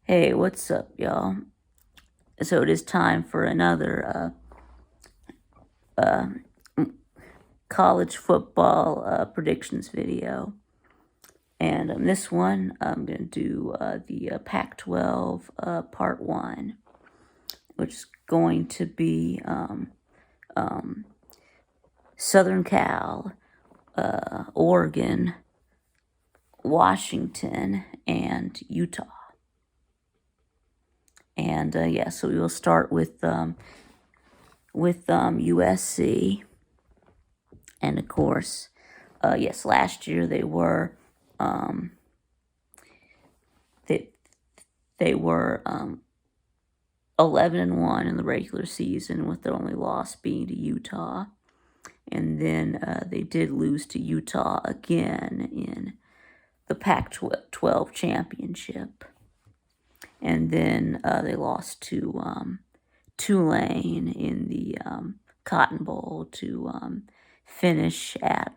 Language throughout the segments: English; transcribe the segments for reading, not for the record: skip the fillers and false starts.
Hey, what's up, y'all? So it is time for another uh, college football predictions video. And this one, I'm going to do the Pac-12 Part 1, which is going to be Southern Cal, Oregon, Washington, and Utah. And yeah, so we will start with USC. And of course, yes, last year they were they they were 11-1 in the regular season, with their only loss being to Utah. And then they did lose to Utah again in the Pac-12 championship. And then they lost to Tulane in the Cotton Bowl to finish at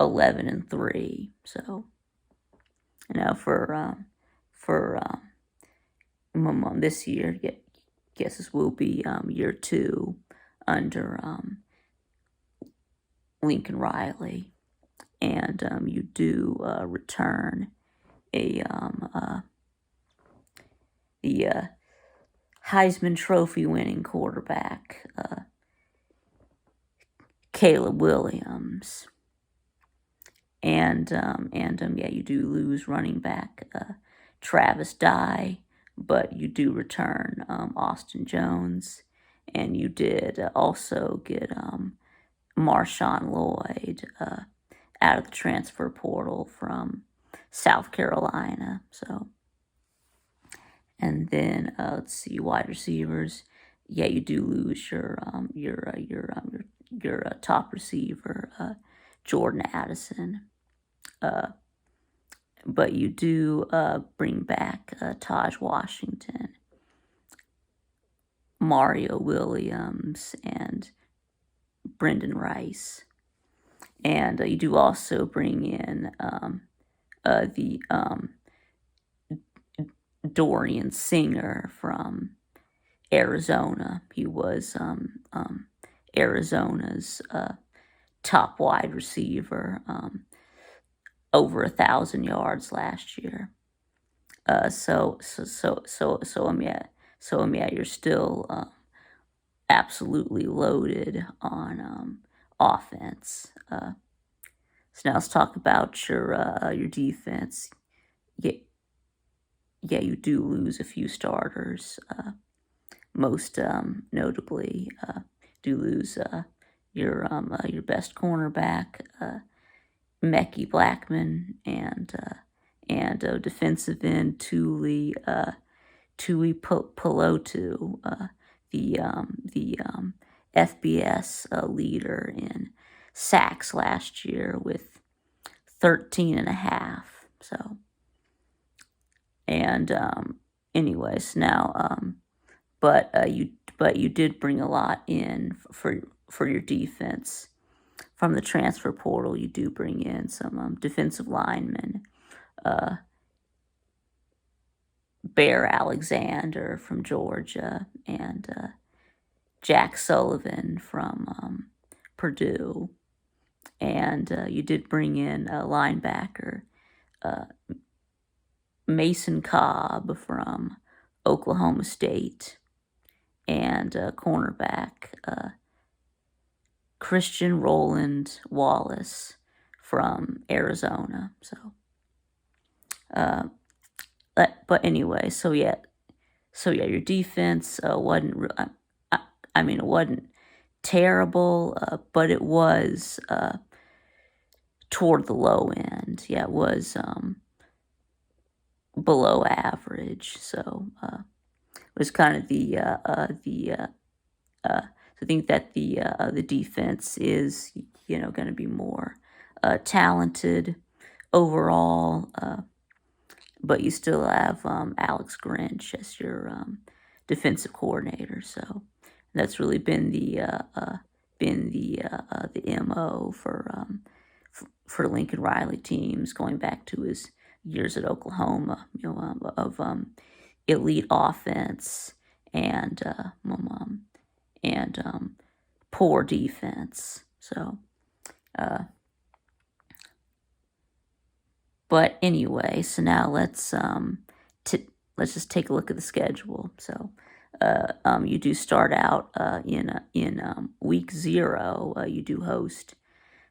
11-3. So, for this year, guess this will be year 2 under Lincoln Riley, and you do return the Heisman Trophy winning quarterback, Caleb Williams. And yeah, you do lose running back Travis Dye, but you do return Austin Jones, and you did also get Marshawn Lloyd out of the transfer portal from South Carolina. So, and then let's see, wide receivers. Yeah, you do lose your top receiver, Jordan Addison. But you do bring back Taj Washington, Mario Williams, and Brendan Rice. And you do also bring in the Dorian Singer from Arizona. He was Arizona's top wide receiver, over 1,000 yards last year. So you're still absolutely loaded on offense. So now let's talk about your defense. Yeah, you do lose a few starters. Most notably, do lose your best cornerback, Mekhi Blackman, and defensive end Tuli Pelotu, the FBS leader in sacks last year with 13.5. So, and anyways, now but you did bring a lot in for your defense. From the transfer portal, you do bring in some defensive linemen. Bear Alexander from Georgia, and Jack Sullivan from Purdue. And you did bring in a linebacker, Mason Cobb from Oklahoma State, and cornerback Christian Roland Wallace from Arizona. So, but anyway, so yeah, your defense wasn't. It wasn't terrible, but it was toward the low end. Yeah, it was below average. So it was kind of I think that the defense is going to be more talented overall, but you still have Alex Grinch as your defensive coordinator. So that's really been the MO for Lincoln Riley teams, going back to his years at Oklahoma, of elite offense and poor defense. So, but anyway, so now let's just take a look at the schedule. So, you do start out in week 0. You do host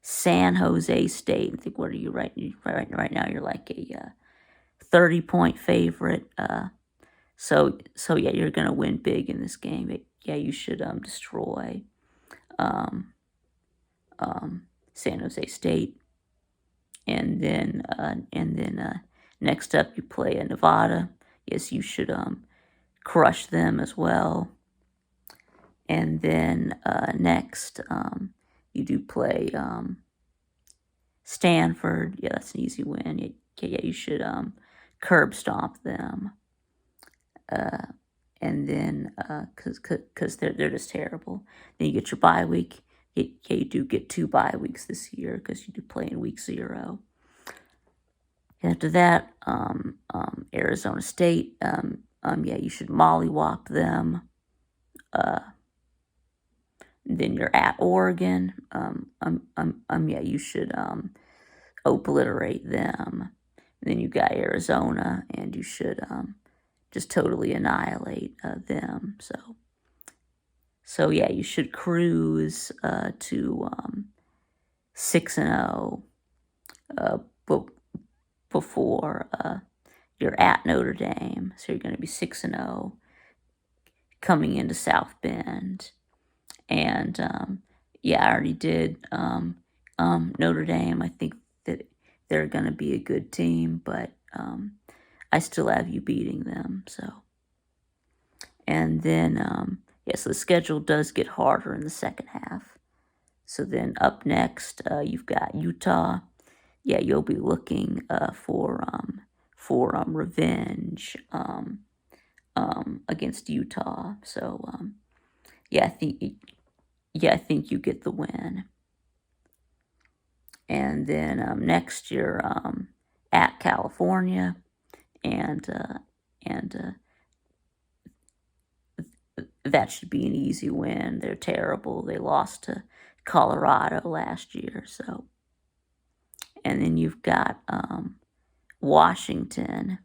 San Jose State. I think, what are you right now? You're like a 30-point favorite. So yeah, you're gonna win big in this game. Yeah, you should destroy um, San Jose State, and then next up you play Nevada. Yes, you should crush them as well. And then next you do play Stanford. Yeah, that's an easy win. Yeah, you should curb stomp them. And then because they're just terrible. Then you get your bye week. You do get 2 bye weeks this year because you do play in week 0. After that, Arizona State. Yeah, you should mollywop them. Then you're at Oregon. Yeah, you should obliterate them. And then you got Arizona, and you should just totally annihilate them. So yeah, you should cruise to 6-0 before you're at Notre Dame. So you're going to be 6-0 coming into South Bend. And yeah, I already did Notre Dame. I think that they're going to be a good team, but I still have you beating them. So, and then so the schedule does get harder in the second half. So then up next, you've got Utah. Yeah, you'll be looking for revenge against Utah. So yeah, I think you get the win. And then next you're at California, and that should be an easy win. They're terrible. They lost to Colorado last year. So, and then you've got Washington,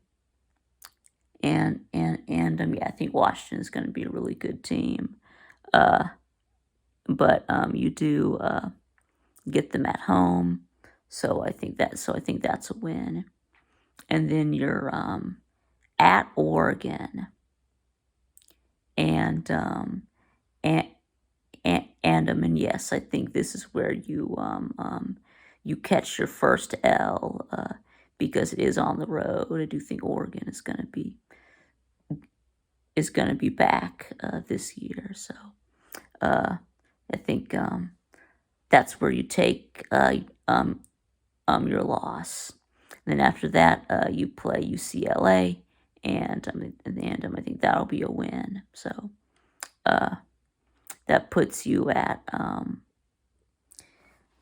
and yeah, I think Washington is going to be a really good team. But you do get them at home, so I think that's a win. And then you're at Oregon, and yes, I think this is where you you catch your first L because it is on the road. I do think Oregon is going to be back this year, so I think that's where you take your loss. And then after that, you play UCLA, and I think that'll be a win. So that puts you at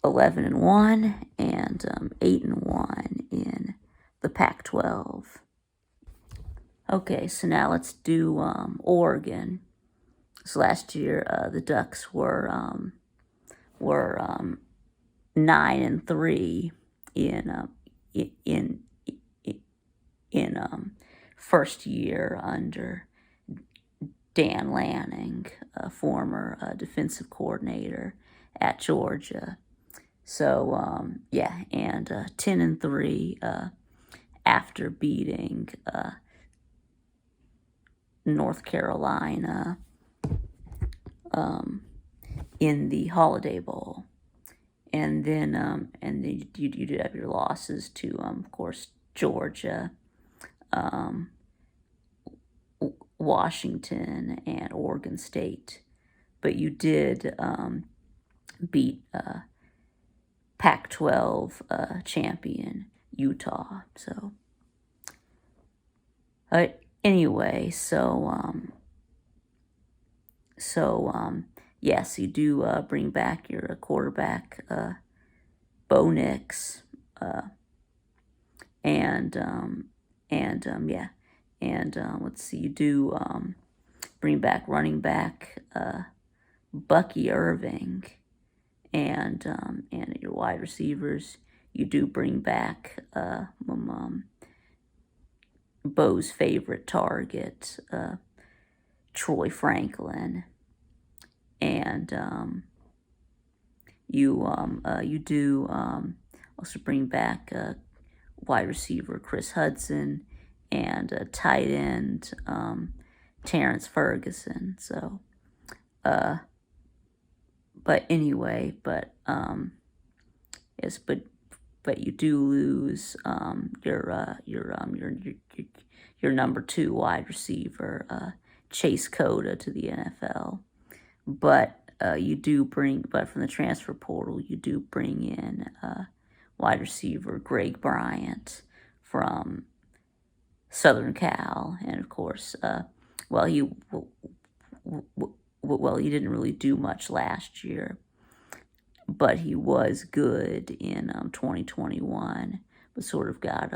11-1 and 8-1 in the Pac-12. Okay, so now let's do Oregon. So last year the Ducks were 9-3 in first year under Dan Lanning, a former defensive coordinator at Georgia. So yeah, and 10-3 after beating North Carolina in the Holiday Bowl. And then you did have your losses to, of course, Georgia, Washington, and Oregon State. But you did beat Pac-12 champion Utah. So anyway, yes, you do bring back your quarterback, Bo Nix, and yeah, and let's see, you do bring back running back Bucky Irving, and your wide receivers, you do bring back Bo's favorite target, Troy Franklin, and you do also bring back wide receiver Chris Hudson and tight end Terrence Ferguson. So, but anyway, yes, but you do lose your number 2 wide receiver Chase Cota to the NFL. But but from the transfer portal, you do bring in wide receiver Greg Bryant from Southern Cal, and of course, he didn't really do much last year, but he was good in 2021, but sort of got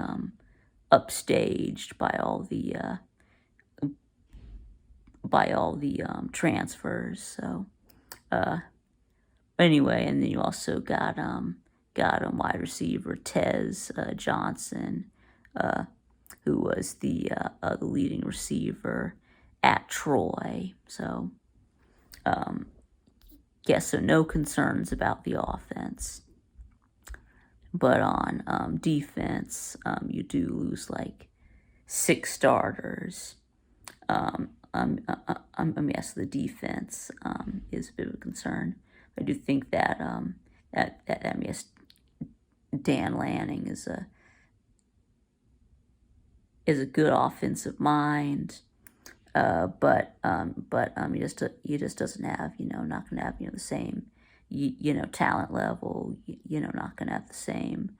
upstaged by all the transfers. So anyway, and then you also got wide receiver Tez Johnson, who was the leading receiver at Troy. So so no concerns about the offense. But on defense, you do lose like 6 starters. Yes, the defense is a bit of a concern. I do think that yes, Dan Lanning is a good offensive mind, but he just doesn't have, not going to have the same talent level, not going to have the same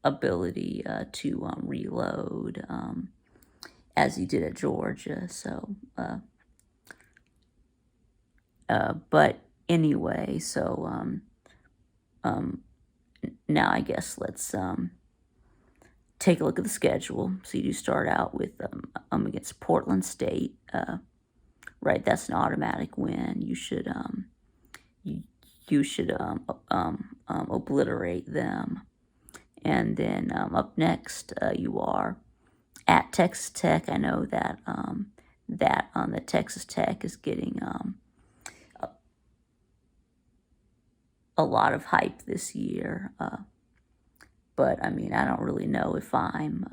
ability to reload as he did at Georgia. So but anyway, so now I guess let's take a look at the schedule. So you do start out with against Portland State, right? That's an automatic win. You should obliterate them. And then up next, you are at Texas Tech. I know that the Texas Tech is getting a lot of hype this year. But I mean, I don't really know if I'm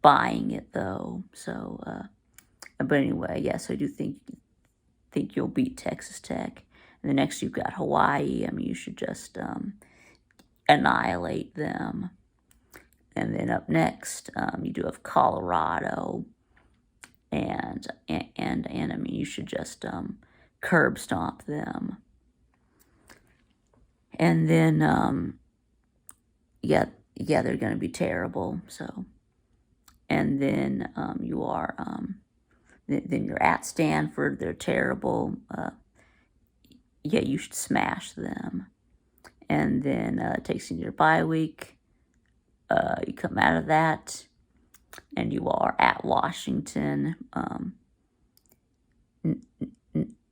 buying it though. So, but anyway, yes, I do think you'll beat Texas Tech. And the next you've got Hawaii. I mean, you should just annihilate them. And then up next, you do have Colorado, and I mean, you should just curb stomp them. And then they're going to be terrible. So, and then then you're at Stanford. They're terrible. You should smash them. And then it takes you to your bye week. You come out of that, and you are at Washington.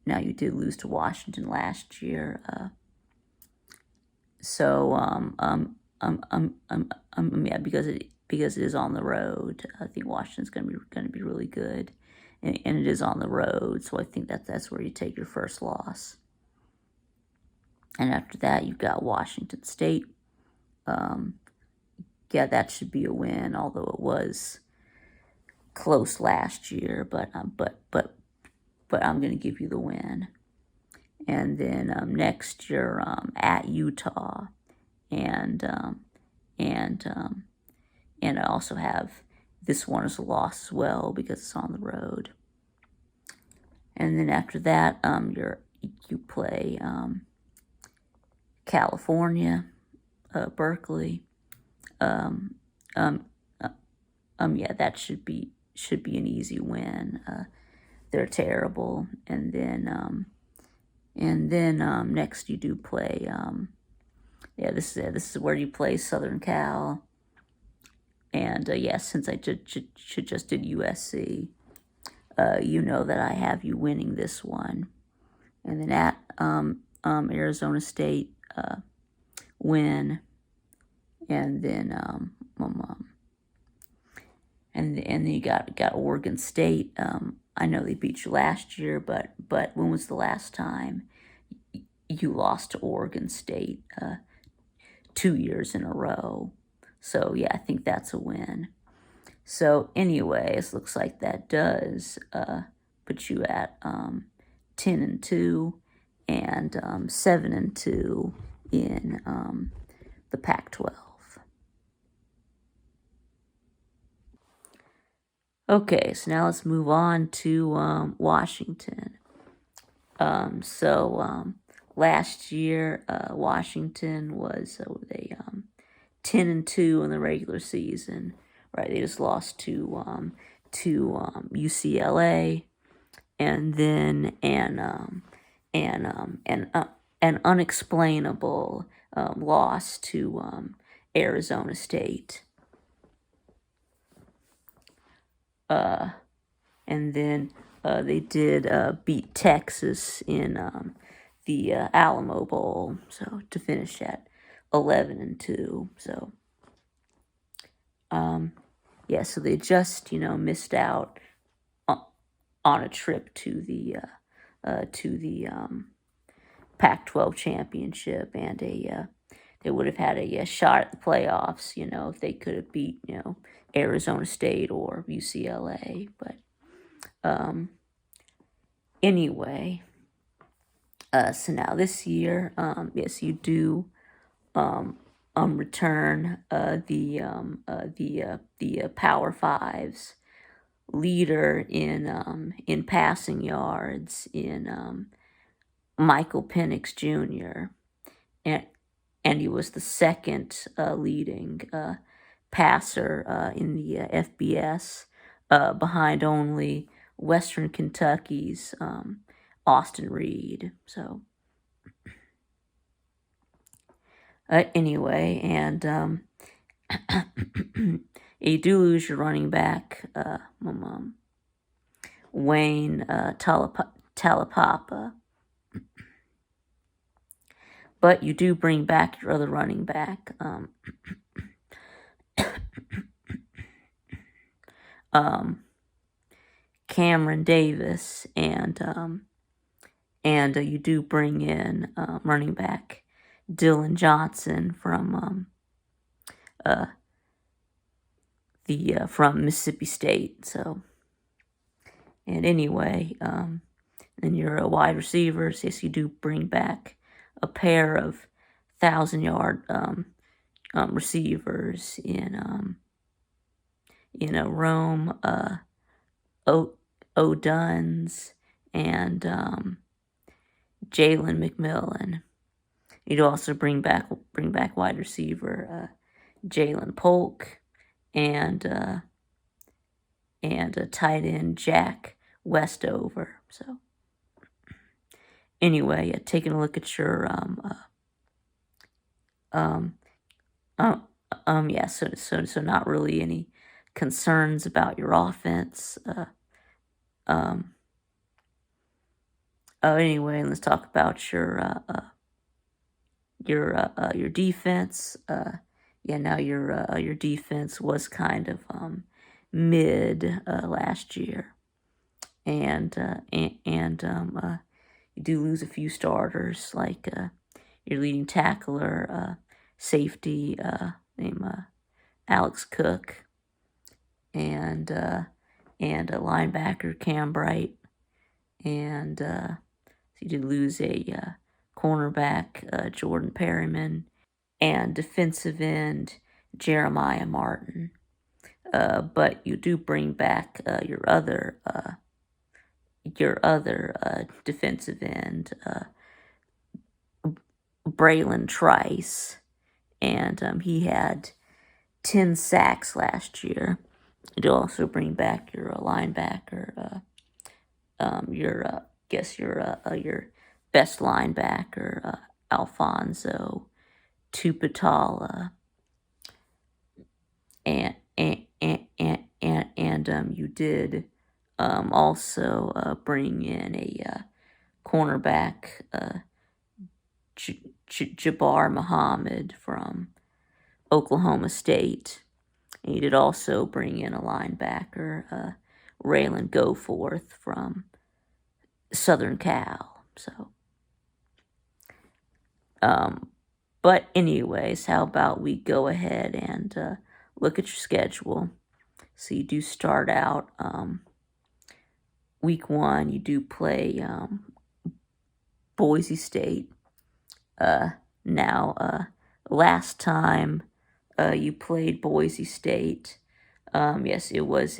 Now you did lose to Washington last year. Because it is on the road. I think Washington's going to be really good, and it is on the road. So I think that's where you take your first loss. And after that, you've got Washington State. That should be a win, although it was close last year. But I'm going to give you the win. And then next you're at Utah, and I also have this one as a loss as well because it's on the road. And then after that, you play California, Berkeley. That should be an easy win. They're terrible. And then next you do play Yeah, this is where you play Southern Cal. And yeah, since I just did USC, you know that I have you winning this one. And then at Arizona State, win, and then and then you got Oregon State. I know they beat you last year, but when was the last time you lost to Oregon State? 2 years in a row. So yeah, I think that's a win. So anyways, looks like that does put you at 10-2 and 7-2 in the Pac-12. Okay, so now let's move on to Washington. Last year, Washington was they 10-2 in the regular season. Right, they just lost to UCLA, and then an unexplainable loss to Arizona State. And then they did beat Texas in the Alamo Bowl, so to finish at 11-2. So yeah, so they just missed out on a trip to the Pac-12 championship, and they would have had a shot at the playoffs, if they could have beat Arizona State or UCLA. But anyway, so now this year, yes, you do return the Power Fives leader in passing yards in Michael Penix Jr. and he was the second leading passer in the FBS, behind only Western Kentucky's Austin Reed. So anyway, and you do lose your running back, Wayne Talapapa, but you do bring back your other running back, Cameron Davis, and you do bring in running back Dylan Johnson from from Mississippi State. So, and anyway, then your wide receivers, yes, you do bring back a pair of 1,000-yard receivers in Rome, O'Duns, and Jalen McMillan. You'd also bring back wide receiver Jalen Polk and a tight end Jack Westover. So anyway, taking a look at your yeah, so not really any concerns about your offense. Anyway, let's talk about your defense. Yeah, now your defense was kind of mid last year, and you do lose a few starters, like your leading tackler, safety named Alex Cook, and a linebacker Cam Bright, and so you did lose a cornerback Jordan Perryman, and defensive end Jeremiah Martin. But you do bring back your other defensive end, Braylon Trice, and he had 10 sacks last year. You do also bring back your linebacker, your best linebacker, Alfonso Tupatala, and you did also bring in a cornerback, Jabbar Muhammad from Oklahoma State. And you did also bring in a linebacker, Raylan Goforth from Southern Cal. So, but anyways, how about we go ahead and look at your schedule. So you do start out week 1. You do play Boise State. Now, last time you played Boise State, yes, it was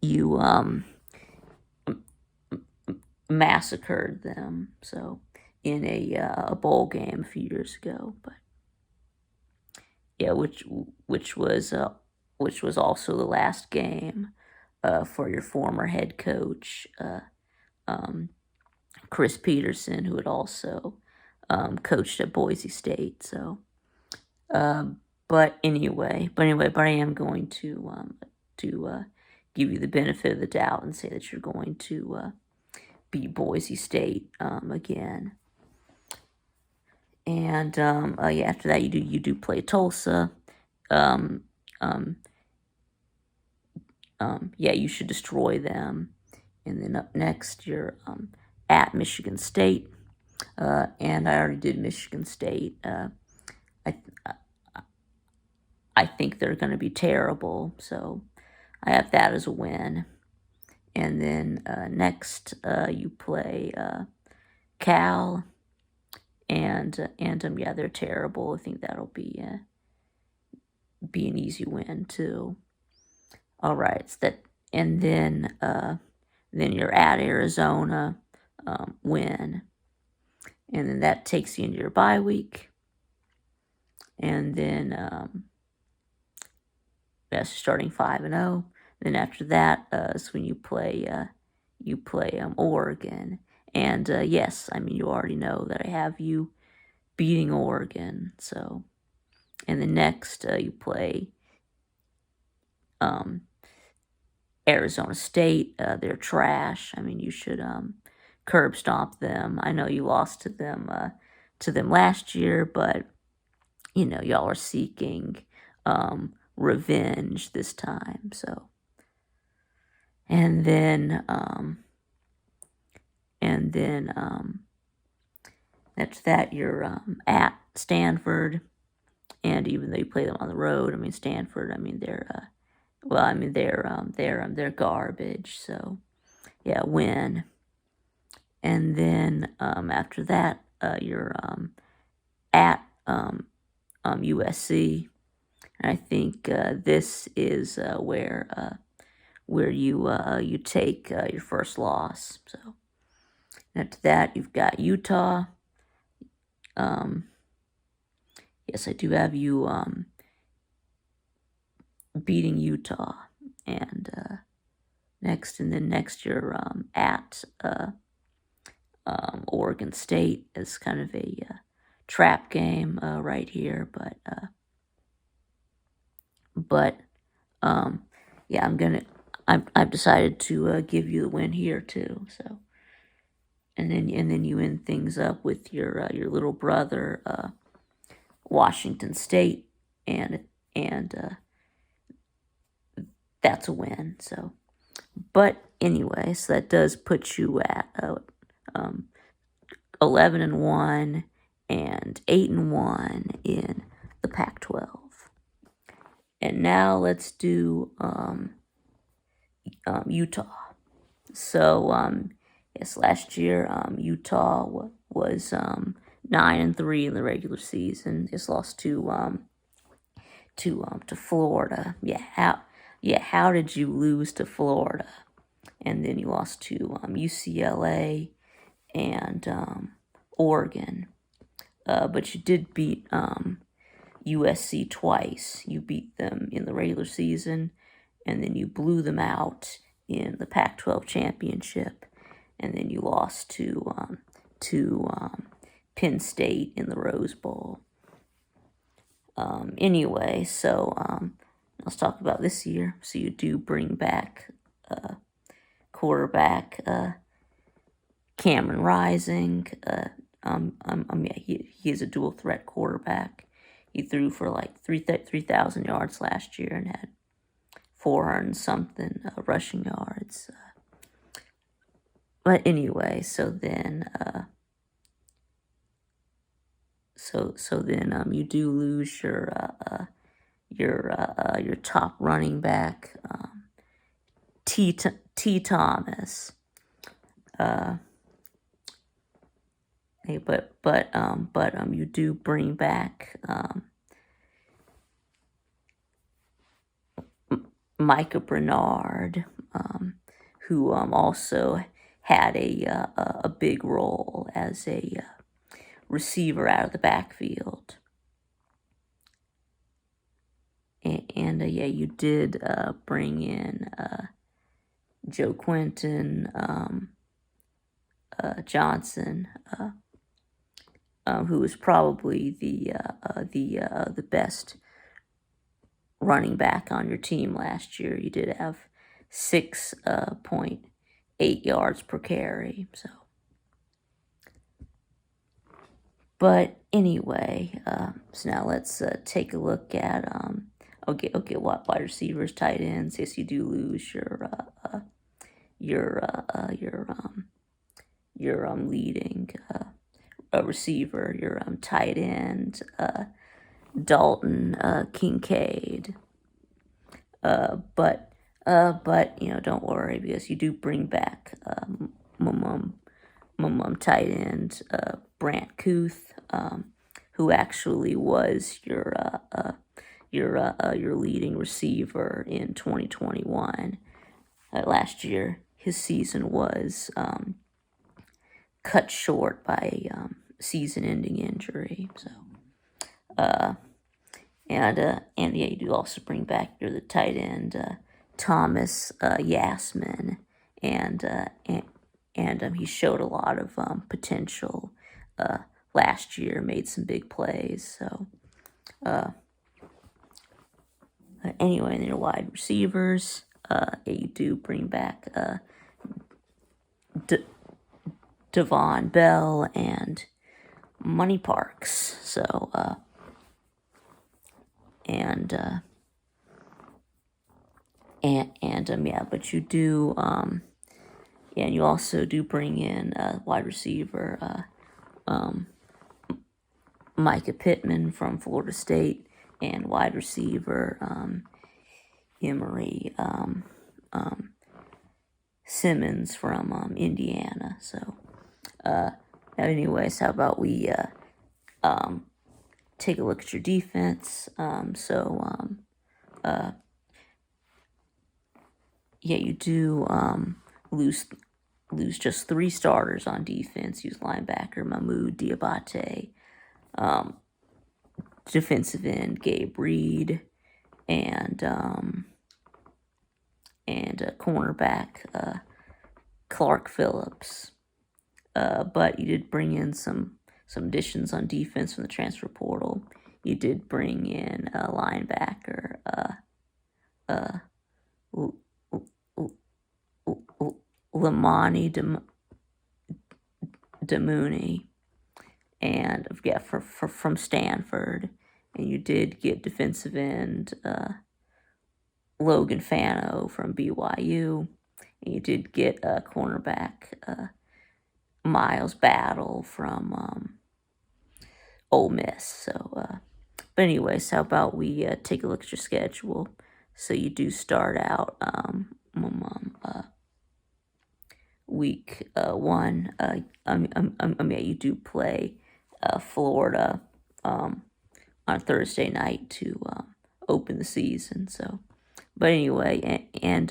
you massacred them. So in a bowl game a few years ago, but yeah, which was also the last game for your former head coach, Chris Peterson, who had also coached at Boise State. So, but anyway, I am going to give you the benefit of the doubt and say that you're going to beat Boise State again. And yeah, after that, you do play Tulsa. Yeah, you should destroy them. And then up next, you're at Michigan State. And I already did Michigan State. I think they're going to be terrible, so I have that as a win. And then next, you play Cal, and yeah, they're terrible. I think that'll be an easy win too. All right, so and then you're at Arizona, win, and then that takes you into your bye week, and then that's starting 5-0. Then after that is when you play Oregon, and yes, I mean you already know that I have you beating Oregon. So, and the next you play Arizona State. They're trash. I mean, you should curb stomp them. I know you lost to them last year, but you know y'all are seeking revenge this time. So, and then after that you're at Stanford, and even though you play them on the road, I mean Stanford, I mean they're they're garbage. So yeah, win. And then after that, you're at USC. And I think this is where you take your first loss. So after that, you've got Utah. Yes, I do have you beating Utah, and next you're at Oregon State. Is kind of a trap game right here, but yeah, I've decided to give you the win here too. So, and then you end things up with your little brother, Washington State, and that's a win. So, but anyway, so that does put you at 11-1 and 8-1 in the Pac-12. And now let's do Utah. So yes, last year Utah was 9-3 in the regular season. Just lost to Florida. How did you lose to Florida? And then you lost to UCLA and Oregon. But you did beat USC twice. You beat them in the regular season, and then you blew them out in the Pac-12 championship, and then you lost to Penn State in the Rose Bowl. Anyway, so let's talk about this year. So you do bring back quarterback Cameron Rising. Yeah, he is a dual threat quarterback. He threw for like 3,000 yards last year and had 400 something rushing yards. But anyway, so then you do lose your top running back, T Thomas. But you do bring back Micah Bernard, who also had a big role as a receiver out of the backfield. And yeah, you did bring in Joe Quentin Johnson, who was probably the best running back on your team last year. You did have 6.8 yards per carry. But anyway, so now let's take a look at wide receivers, tight ends. Yes, you do lose your leading receiver, your tight end, Dalton Kincaid. But don't worry, because you do bring back tight end Brant Kuth, who actually was your leading receiver in 2021. Last year, his season was cut short by a season-ending injury. So, and yeah, you do also bring back the tight end Thomas Yasmin, and he showed a lot of potential last year, made some big plays. So anyway, and your wide receivers, yeah, you do bring back Devon Bell and Money Parks. So yeah, but you do yeah, and you also do bring in wide receiver Micah Pittman from Florida State, and wide receiver Emory Simmons from Indiana. So anyways, how about we take a look at your defense? Yeah, you do lose just 3 starters on defense. Use linebacker Mahmoud Diabate, defensive end Gabe Reed, and cornerback Clark Phillips. But you did bring in some additions on defense from the transfer portal. You did bring in a linebacker Lamani Demooney, and from Stanford, and you did get defensive end Logan Fano from BYU, and you did get a cornerback Miles Battle from Ole Miss. So, but anyways, how about we take a look at your schedule? So you do start out week 1. You do play Florida on Thursday night to open the season. So, but anyway, and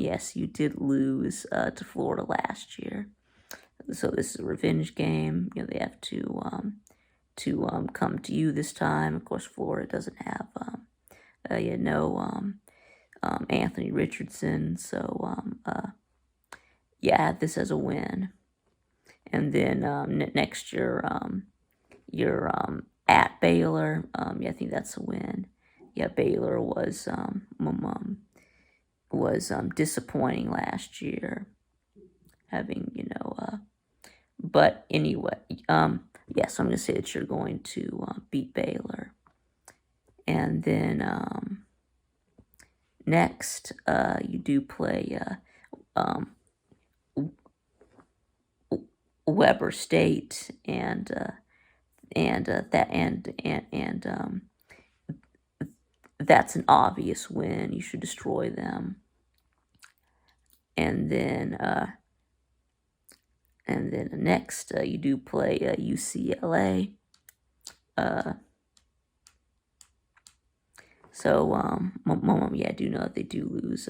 yes, you did lose to Florida last year. So this is a revenge game. They have to come to you this time. Of course, Florida doesn't have Anthony Richardson. So yeah, this as a win. And then next you're at Baylor. Yeah, I think that's a win. Yeah, Baylor was disappointing last year, having but anyway, yeah. So I'm gonna say that you're going to beat Baylor, and then next you do play Weber State, and that's an obvious win. You should destroy them. And then next you do play UCLA. Yeah, I do know that they do lose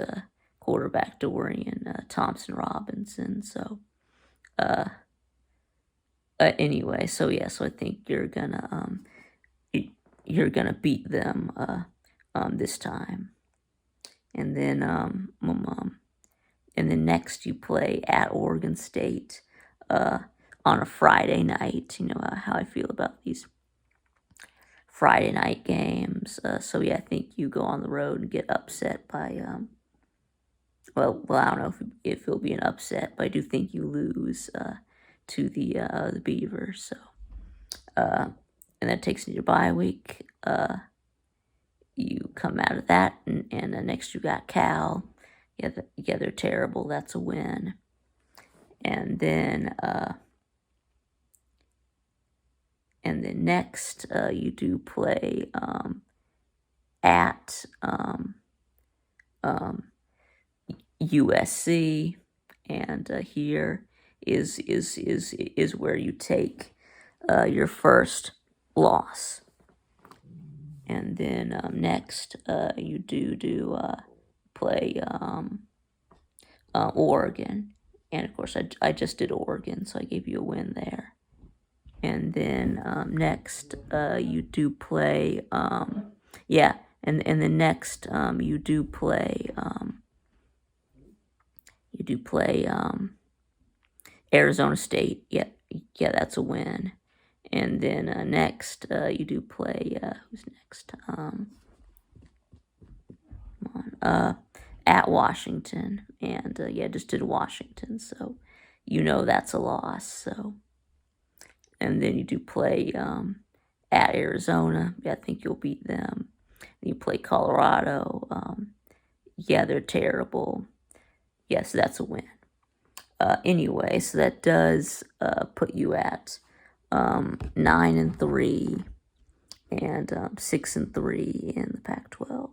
quarterback Dorian Thompson Robinson. So anyway, so yeah, so I think you're gonna beat them this time. And then next you play at Oregon State on a Friday night. You know how I feel about these Friday night games. So yeah, I think you go on the road and get upset by well, I don't know if it'll be an upset, but I do think you lose to the Beavers. So and that takes you to bye week. You come out of that, and next you got Cal. Yeah, they're terrible. That's a win. And then next you do play at USC, and here is where you take your first loss. And then next you do play Oregon, and of course I just did Oregon, so I gave you a win there. And then next you do play yeah, and then next you do play Arizona State. Yeah, that's a win. And then next you do play who's next? At Washington, and yeah, just did Washington, so that's a loss. So, and then you do play at Arizona. Yeah, I think you'll beat them. And you play Colorado. Yeah, they're terrible. Yes, that's a win. Anyway, so that does put you at 9-3 and 6-3 in the Pac-12.